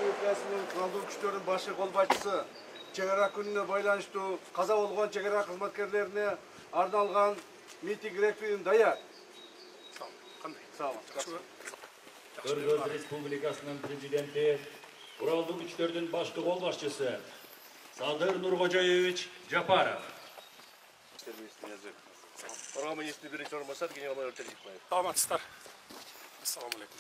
Республикасының Құрылды күштерінің başı қолбасшысы чегара күніне байланыштуу каза болгон чегара кызматкерлерине арналган митинг реквием даяр. Кыргыз Республикасынын президенти, Құрылды күчтөрдүн башкы колбашчысы Садыр Нуркожоевич Жапаров. Қорғау министрі бірінші орынбасар генерал-майор Тәжікбаев. Саламатсыздар. Ассаламу алейкум.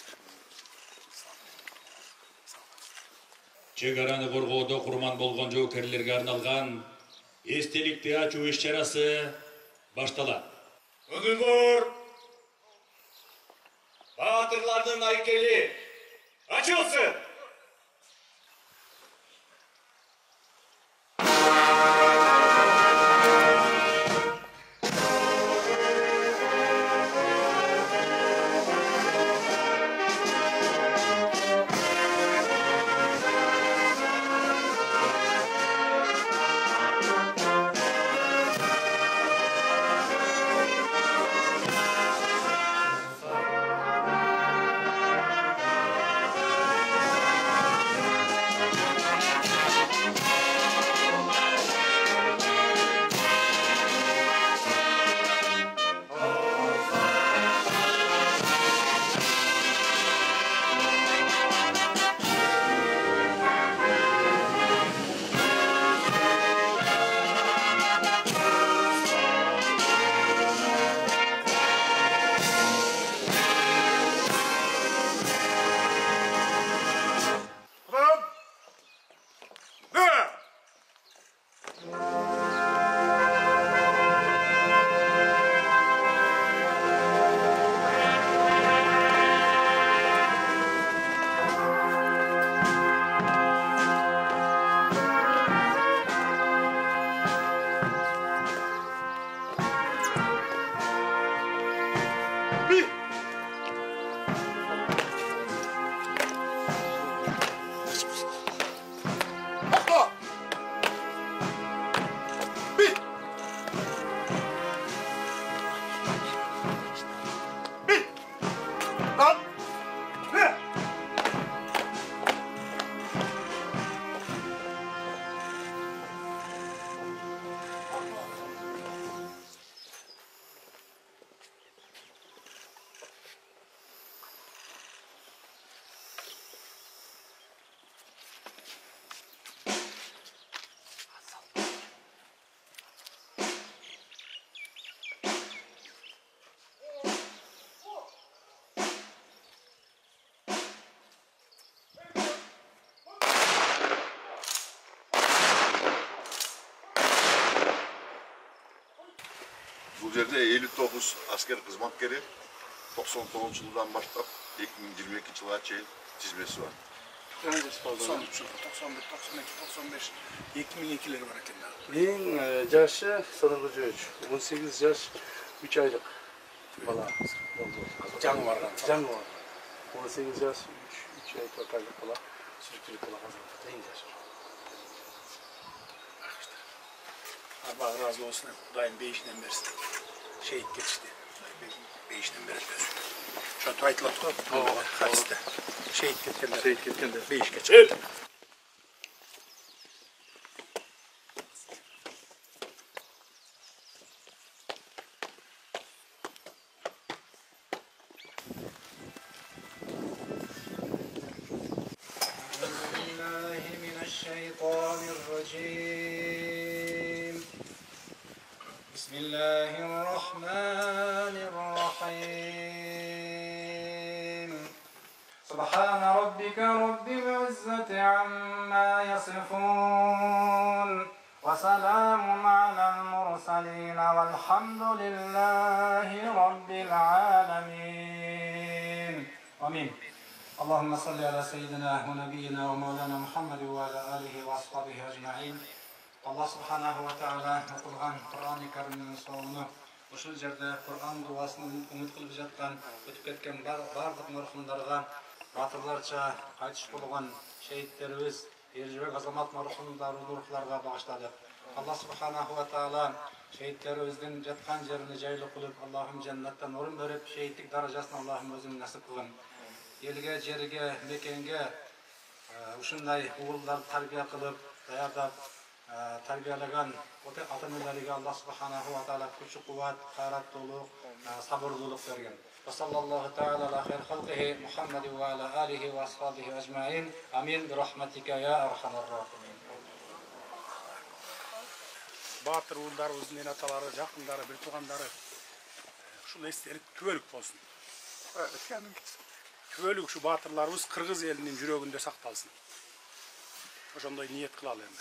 Чегараны коргоодо курман болгон жоокерлерге арналган эстеликти ачуу иш-чарасы башталат. Бүгүнгү баатырлардын айкели ачылсын. Bu yerde 59 asker kızmatkeri 99 yıldan başlayıp 2022 yıla çeyil çizmesi var. 93, 91, 92, 95, 2002'leri var eкен. Ең жашы Садыр Кожоевич, 18 жаш 3 айлық бала. Жаңы барған. Жаңы бар. 18 жаш 3 айлық бала. Сүріктілік бала қазір. Ең жашы. Allah razı olsun. Dayım beyişinden versin. Şehit geçti. Beyişinden versin. Şu an aytılat koy. Hadiste. Şehit ketkenler. Şehit ketkenler. Beyiş geçer. بسم الله الرحمن الرحيم سبحان ربك رب العزة عما يصفون وسلام على المرسلين والحمد لله رب العالمين آمين اللهم صل على سيدنا ونبينا ومولانا محمد وعلى آله وأصحابه أجمعين Allah subhanahu wa ta'ala okuduğun Kur'an-ı Kerim'in sonunu şu yerde Kur'an duasını ümit kılıp жатқан ötüp ketken bardıq marhumlarga batırlarça qaytış bolğan şehitlerimiz Erjibek Azamat marhumlar ruhlarga bağışladık. Allah subhanahu wa ta'ala şehitlerimizin жатқан yerini jaylı kılıp Allah'ım cennetten orun verip şehitlik darajasını Allah'ım özün nasip kılın. Elge, jerige, mekenge ушундай уулдар тарбия кылып, даярдап, тарбиялаган ата-энелерге Аллах субханаху ва таала күч кубат, кайраттуулук, сабырдуулук берген. Ва саллаллаху таала ала хайр халкихи Мухаммади ва ала алихи ва асхабихи ажмаин. Амин би рахматика я архамар рахимин. Батыр уулдарыбыздын эн аталары, жакындары, бир туугандары ушул эстелик күбөлүк болсун. Күбөлүк ушу батырларыбыз кыргыз элинин жүрөгүндө сакталсын. Ошондой ниет кылалы эми.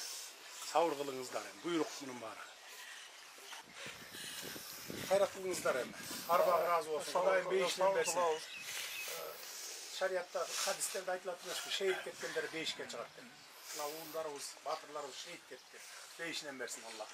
Сабыр кылыңыздар эми, буйрук мунун баары. Кайраттуулуңуздар эми. Арбага ыраазы болсун. Кудайым бейишинен берсин. Шариатта, хадистерде айтылат эмеспи, шейит кеткендер бейишке чыгат деп. Мына уулдарыбыз, батырларыбыз шейит кетти. Бейишинен берсин Аллах.